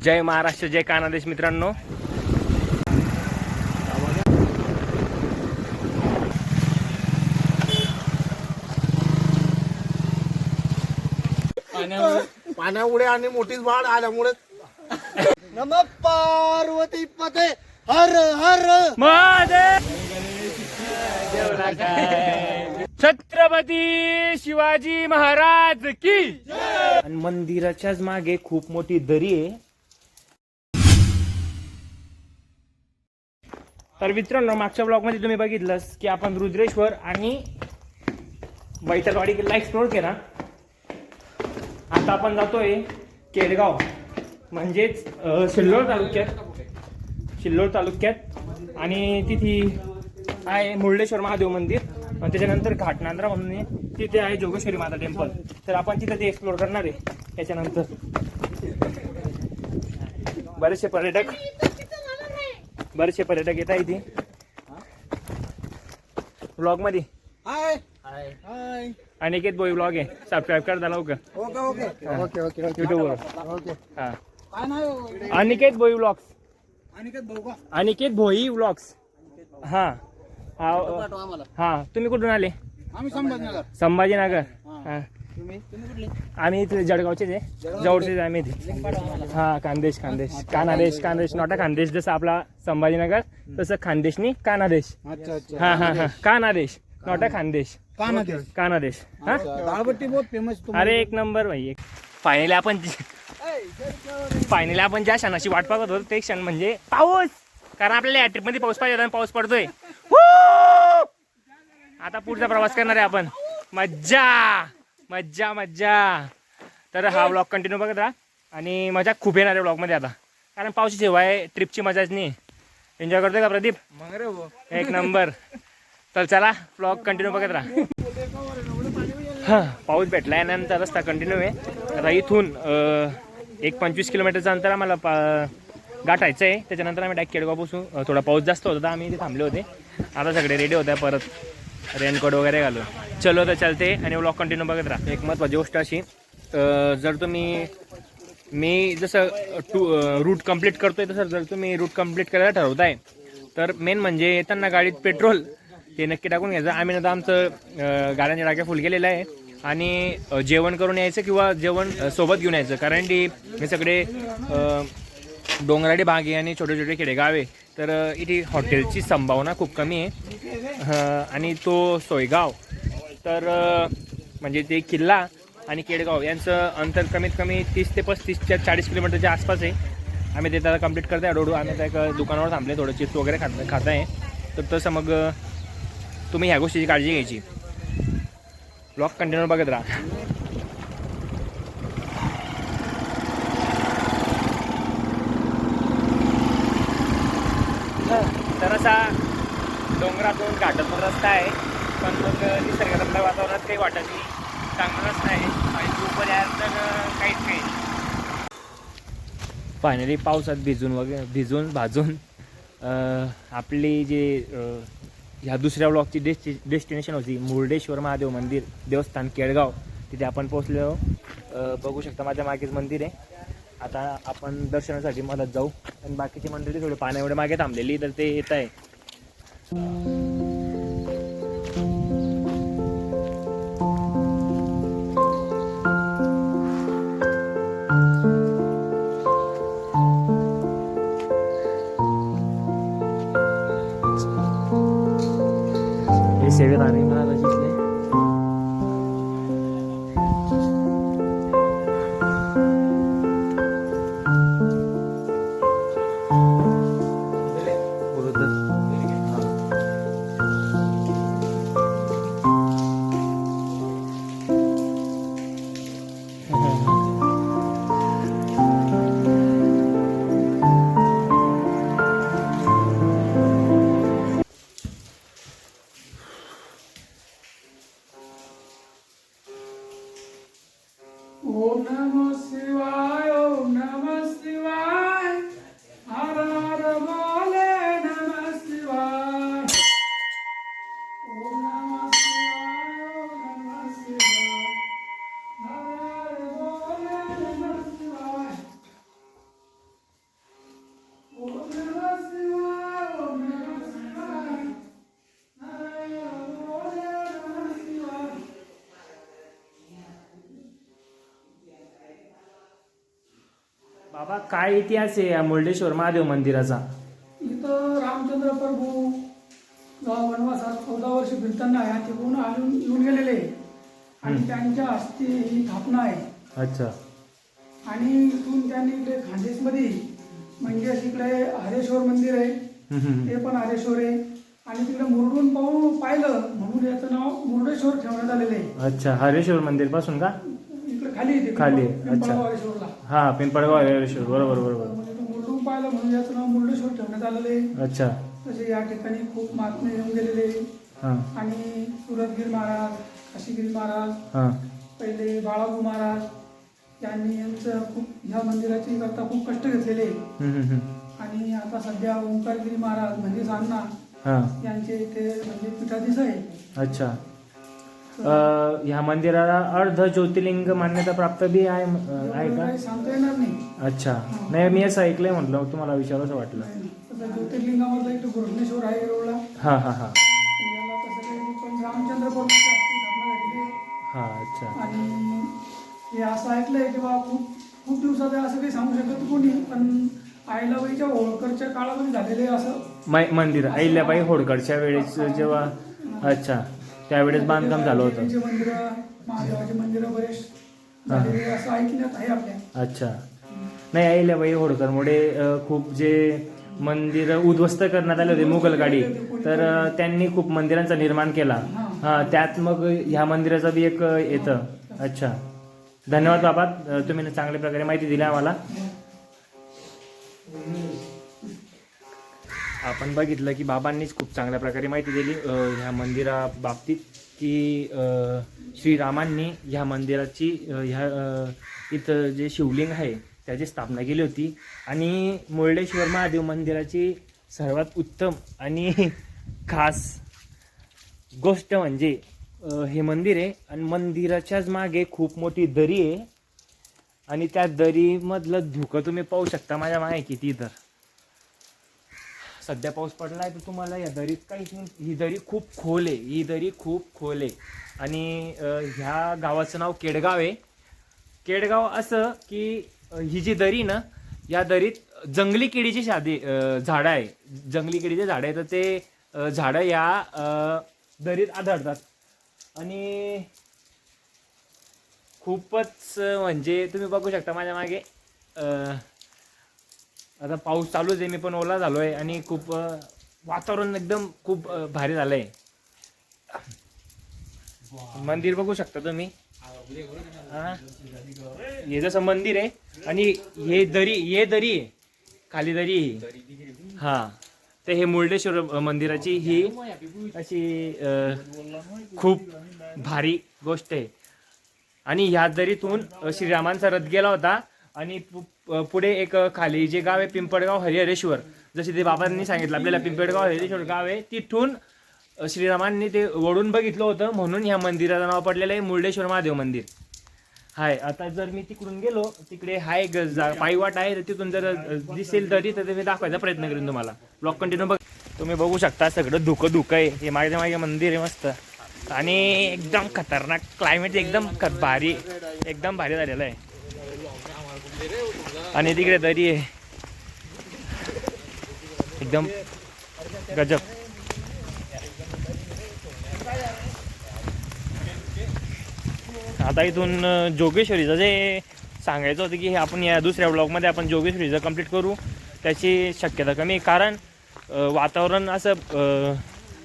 जय महाराष्ट्र, जय कानादेश मित्रांनो. पाण्यामुळे आणि मोठीच वाढ आल्यामुळे नम पार्वती पते हर हर महादेव. छत्रपती शिवाजी महाराज की. आणि मंदिराच्याच मागे खूप मोठी दरी आहे. तर मित्रांनो, मागच्या ब्लॉग मध्ये तुम्ही बघितलंस की आपण रुद्रेश्वर आणि बैतरवाडी किल्ला एक्सप्लोर केला. आता आपण जातोय केडगाव, म्हणजेच सिल्लोड तालुक्यात आणि तिथे आहे मुर्डेश्वर महादेव मंदिर. त्याच्यानंतर घाटनांद्रा म्हणून आहे, तिथे आहे जोगेश्वरी माता टेम्पल. तर आपण तिथे ते एक्सप्लोर करणार आहे. त्याच्यानंतर बरेचसे पर्यटक येत आहे इथे ब्लॉग मध्ये. हाय हाय अनिकेत भोई ब्लॉग आहे, सबस्क्राईब करा लवकर. ओके ओके ओके ओके युट्यूबवर. ओके हा, काय नाही अनिकेत भोई ब्लॉग्स. अनिकेत भाऊ का अनिकेत भोई ब्लॉग्स. हा हा पाठवा आम्हाला. हा. तुम्ही कुठून आले? आम्ही संभाजीनगर. संभाजीनगर. हा, तुम्ही कुठले? आम्ही इथे जळगावचेच आहे, जवळचेच आम्ही इथे. हा, कानादेश नॉटा खानदेश. जसं आपला संभाजीनगर तसं खानदेशनी कानादेश. अच्छा अच्छा. हा हा हा, कानादेश नॉटा खानदेश. कानादेश. हा, दाळबट्टी बहुत फेमस. अरे एक नंबर भाई. फायनली आपण ज्या क्षणाची वाट पाहत होतो ते क्षण म्हणजे पाऊस. कारण आपल्याला या ट्रिप मध्ये पाऊस पाहिजे आणि पाऊस पडतोय. आता पुढचा प्रवास करणार आहे आपण. मज्जा मज्जा मज्जा. तर हा ब्लॉग कंटिन्यू बघत राहा आणि मजा खूप येणार आहे ब्लॉग मध्ये आता, कारण पावसाची हवा आहे. ट्रिपची मजाच नाही. एन्जॉय करतोय का प्रदीप? एक नंबर. तर चला ब्लॉग कंटिन्यू बघत राहा. हा, पाऊस भेटला आहे आणि आमचा रस्ता कंटिन्यू आहे. आता इथून एक 25 किलोमीटरचं अंतर आम्हाला गाठायचं आहे. त्याच्यानंतर आम्ही डायरेक्ट केडगाव पोचू. थोडा पाऊस जास्त होता, आम्ही इथे थांबले होते. आता सगळे रेडी होते, परत रेनकोट वगैरे घालून. चलो तर चलते आणि ब्लॉग कंटिन्यू बघत राहा. एक महत्त्वाची गोष्ट अशी, जर मी जसं रूट कंप्लीट करतोय तसं जर तुम्ही रूट कंप्लीट करायला ठरवताय तर मेन म्हणजे येताना गाडीत पेट्रोल ते नक्की टाकून घ्यायचं. आम्ही आता आमचं गाड्यांच्या टाक्या फुल केलेलं आहे आणि जेवण करून यायचं किंवा जेवण सोबत घेऊन यायचं. कारण की हे सगळे डोंगराळी भाग आहे आणि छोटे छोटे खेडेगाव आहे. तर इथे हॉटेलची संभावना खूप कमी आहे. आणि तो सोयगाव तर म्हणजे ते किल्ला आणि केडगाव यांचं अंतर कमीत कमी 30 ते 35-40 किलोमीटरच्या आसपास आहे. आम्ही ते त्याला कंप्लीट करताय हळूहळू. आम्ही त्या एका दुकानावर थांबले, थोडं चिप्स वगैरे खात आहे. तर तसं मग तुम्ही ह्या गोष्टीची काळजी घ्यायची. ब्लॉग कंटिन्यू बघत राहा. तर असा डोंगरातून घाटातून रस्ता आहे, पण मग निसर्गातल्या वातावरणात काही वाटत नाही. चांगला रस्ता आहे आणि खूप तर काहीच नाही. फायनली पावसात भिजून भाजून आपली जे ह्या दुसऱ्या ब्लॉकची डेस्टिनेशन होती मुर्डेश्वर महादेव मंदिर देवस्थान केडगाव, तिथे आपण पोहोचलो. बघू शकता माझ्या मागेच मंदिर आहे. आता आपण दर्शनासाठी मदत जाऊ आणि बाकीची मंडळी थोडी पाण्याएवढे मागे थांबलेली, तर ते येत आहे. हे सेवेत आणि महाराजांचे बाबा काय इतिहास आहे या मुर्डेश्वर महादेव मंदिराचा? इथं रामचंद्र प्रभू वनवासात 14 वर्ष फिरताना या तिकडून येऊन गेलेले आणि त्यांच्या हस्ते ही स्थापना आहे. अच्छा. आणि इथून त्यांनी इकडे खानदेशमध्ये म्हणजे इकडे हरेश्वर मंदिर आहे, ते पण हरेश्वर आहे. आणि तिकडे मुरडून पाहिलं म्हणून याचं नाव मुर्डेश्वर ठेवण्यात आलेलं आहे. अच्छा, हरेश्वर मंदिर पासून का? इकडे खाली येते खाली, पिंपळगाव हरेश्वरला. हा, पिंपळगाव हरेश्वर, बरोबर बरोबर. म्हणजे तो मुरडून पाहिलं म्हणून याचं नाव मुर्डेश्वर ठेवण्यात आलेलं आहे. अच्छा. तसे या ठिकाणी खूप महात्मे येऊन गेलेले हा आणि सुरतगिरी महाराज, काशीगिरी महाराज, हा पहिले बाळाबू महाराज यांनी यांचं खूप ह्या मंदिराची करता खूप कष्ट घेतलेले. आणि आता सध्या ओंकारगिरी महाराज म्हणजे अण्णा हा. यांचे इथे म्हणजे पीठाधीश आहे. अच्छा. ह्या मंदिराला अर्ध ज्योतिर्लिंग मान्यता प्राप्त बी आहे एवढं का? काही सांगता येणार नाही. अच्छा. नाही, मी असं ऐकलंय, म्हटलं तुम्हाला विचारावं वाटलं. तसं ज्योतिर्लिंगामधला इथे घृष्णेश्वर आहे रोडला. हा हा हा याला तसं काही पण रामचंद्र प्रभूची स्थापना झालेली आहे. हा. अच्छा. आणि हे असं ऐकलंय की बा खूप खूप दिवसात आहे असं काही सांगू शकत कोणी, पण अहिल्याबाईच्या होळकरच्या काळामध्ये झालेले असं मंदिर अहिल्याबाई होळकरच्या वेळेस जेव्हा, अच्छा, त्यावेळेस बांधकाम झालं होतं. देवीचे मंदिर, महादेवाचे मंदिर बरेच झालेले असं ऐकण्यात आहे आपल्या. अच्छा. नाही, अहिल्याबाई होळकरमुळे खूप जे मंदिर उद्ध्वस्त करण्यात आले होते मुघलगाडी, तर त्यांनी खूप मंदिरांचा निर्माण केला. हा, त्यात मग ह्या मंदिराचा बी एक येतं. अच्छा. धन्यवाद बाबा, तुम्ही चांगल्या प्रकारे माहिती दिली आम्हाला. आपण बघितलं की बाबांनीच खूप चांगल्या प्रकारे माहिती दिली ह्या मंदिराबाबतीत, की श्रीरामांनी ह्या मंदिराची ह्या इथं जे शिवलिंग आहे त्याची स्थापना केली होती. आणि मुर्डेश्वर महादेव मंदिराची सर्वात उत्तम आणि खास गोष्ट म्हणजे हे मंदिर आहे आणि मंदिराच्याच मागे खूप मोठी दरी आहे. आणि त्या दरीमधलं धुकं तुम्ही पाहू शकता माझ्या मागे किती. तर सध्या पाऊस पडला आहे तर तुम्हाला या दरीत काहीच नाही. ही दरी खूप खोल आहे, ही दरी खूप खोल आहे. आणि ह्या गावाचं नाव केडगाव आहे. केडगाव असं की ही जी दरी ना, या दरीत जंगली केळीची झाडं आहे. जंगली केळीचे झाडं आहे, तर ते झाडं या दरीत आढळतात. आणि खूपच म्हणजे तुम्ही बघू शकता माझ्या मागे आता पाऊस चालूच आहे, मी पण ओला झालो आहे आणि खूप वातावरण एकदम खूप भारी झालं आहे. मंदिर बघू शकता तुम्ही. हे जसं मंदिर आहे आणि हे दरी आहे, खाली दरी आहे. हा, तर हे मुर्डेश्वर मंदिराची ही अशी खूप भारी गोष्ट आहे. आणि ह्या दरीतून श्रीरामांचा रथ गेला होता. आणि पुढे एक खाली जे गाव आहे पिंपळगाव हरिहरेश्वर, जसे ते बाबांनी सांगितलं आपल्याला, पिंपळगाव हरिहरेश्वर गाव आहे, तिथून श्रीरामांनी ते वळून बघितलं होतं, म्हणून ह्या मंदिराचं नाव पडलेलं आहे मुर्डेश्वर महादेव मंदिर. हाय, आता जर मी तिकडून गेलो, तिकडे हाय पायवाट आहे, तर तिथून जर दिसेल तरी तर मी दाखवायचा प्रयत्न करेन तुम्हाला. ब्लॉग कंटिन्यू बघ. तुम्ही बघू शकता सगळं धुकं आहे. हे माझ्या मागे मंदिर आहे मस्त आणि एकदम खतरनाक क्लायमेट, एकदम भारी, एकदम भारी झालेलं आहे. आणि तिकडे दरी आहे, एकदम गजब. आता इथून जोगेश्वरीचं जे सांगायचं होतं की हे आपण या दुसऱ्या ब्लॉगमध्ये आपण जोगेश्वरीचं कंप्लीट करू, त्याची शक्यता कमी, कारण वातावरण असं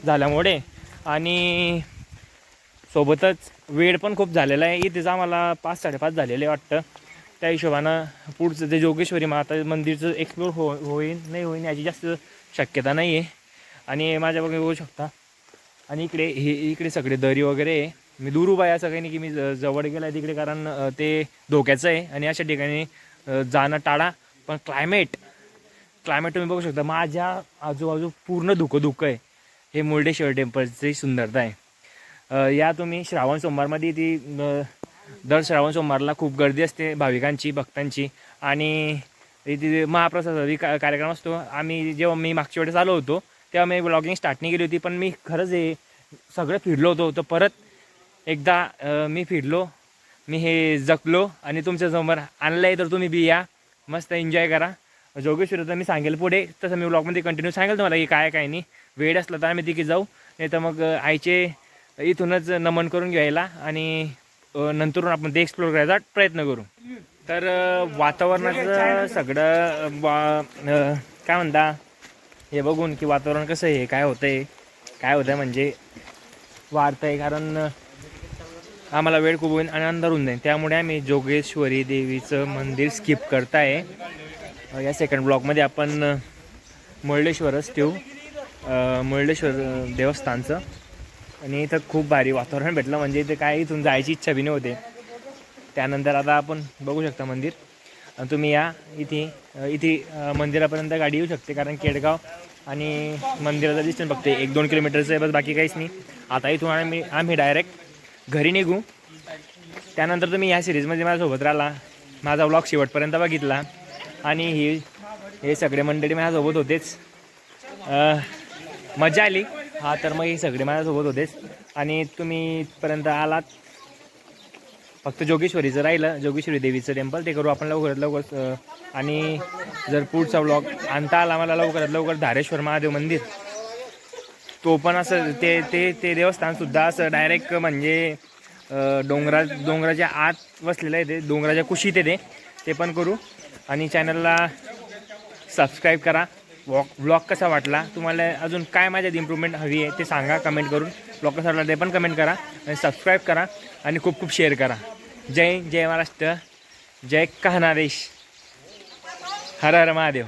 झाल्यामुळे आणि सोबतच वेळ पण खूप झालेला आहे. इथेच आम्हाला 5-5:30 झालेले वाटतं. त्या हिशोबानं पुढचं ते जोगेश्वरी माता मंदिरचं एक्सप्लोर होईल नाही होईल याची जास्त शक्यता नाही आहे. आणि माझ्या बघू शकता. आणि इकडे सगळे दरी वगैरे आहे. मी दूर उभा आहे, असं काही नाही की मी जवळ गेला आहे तिकडे, कारण ते धोक्याचं आहे आणि अशा ठिकाणी जाणं टाळा. पण क्लायमेट तुम्ही बघू शकता, माझ्या आजूबाजू पूर्ण धुकं आहे. हे मुर्डेश्वर टेम्पलची सुंदरता आहे. या तुम्ही श्रावण सोमवारमध्ये ती दर श्रावण सोमवारला खूप गर्दी असते भाविकांची, भक्तांची. आणि इथे महाप्रसादाचा कार्यक्रम असतो. जेव्हा मी मागच्या वेळेस आलो होतो तेव्हा मी ब्लॉगिंग स्टार्ट नाही केली होती, पण मी खरंच हे सगळं फिरलो होतो. तर परत एकदा मी फिरलो, मी हे जगलो आणि तुमच्यासमोर आणलं आहे. तर तुम्ही बी या मस्त एन्जॉय करा. जोगेश्वरी तर मी सांगेल पुढे, तसं मी व्लॉगमध्ये कंटिन्यू सांगेल तुम्हाला की काय काय नाही. वेळ असला तर आम्ही तिथे जाऊ, नाही तर मग आईचे इथूनच नमन करून घ्यायला आणि नंतरून आपण ते एक्सप्लोर करायचा प्रयत्न करू. तर वातावरणाचं सगळं काय म्हणता हे बघून की वातावरण कसं आहे, काय होतं आहे म्हणजे वाढतं आहे. कारण आम्हाला वेळ खूप होईल आणि अंधार होऊन जाईल, त्यामुळे आम्ही जोगेश्वरी देवीचं मंदिर स्किप करताय. या सेकंड ब्लॉकमध्ये आपण मुरडेश्वरच ठेवू, मुरडेश्वर देवस्थानचं. आणि इथं खूप भारी वातावरण भेटलं, म्हणजे इथे काय इथून जायची इच्छा बी नव्हते. त्यानंतर आता आपण बघू शकता मंदिर, आणि तुम्ही या इथे मंदिरापर्यंत गाडी येऊ शकते, कारण केडगाव आणि मंदिराचा डिस्टन्स फक्त 1-2 किलोमीटरचं आहे बस, बाकी काहीच नाही. आता इथून आम्ही डायरेक्ट घरी निघू. त्यानंतर तुम्ही या सिरीजमध्ये माझ्यासोबत राहिला, माझा व्लॉग शेवटपर्यंत बघितला आणि हे सगळे मंडळी माझ्यासोबत होतेच, मजा आली. हा तर मग हे सगळे माझ्यासोबत होतेच आणि तुम्ही इथपर्यंत आलात. फक्त जोगेश्वरीचं राहिलं, जोगेश्वरी देवीचं टेम्पल, ते करू आपण लवकरात लवकर. आणि जर पुढचा व्लॉग आणता आला मला लवकरात लवकर धारेश्वर महादेव मंदिर, तो पण असं ते देवस्थानसुद्धा असं डायरेक्ट म्हणजे डोंगराच्या आत वसलेलं आहे, ते डोंगराच्या कुशीत आहे ते पण करू. आणि चॅनलला सबस्क्राईब करा. व्लॉग कसा वाटला तुम्हाला, अजून काय माझ्यात इम्प्रूव्हमेंट हवी आहे ते सांगा कमेंट करून. व्लॉग कसा वाटला ते पण कमेंट करा आणि सबस्क्राईब करा आणि खूप खूप शेअर करा. जय महाराष्ट्र, जय कहनादेश, हर हर महादेव.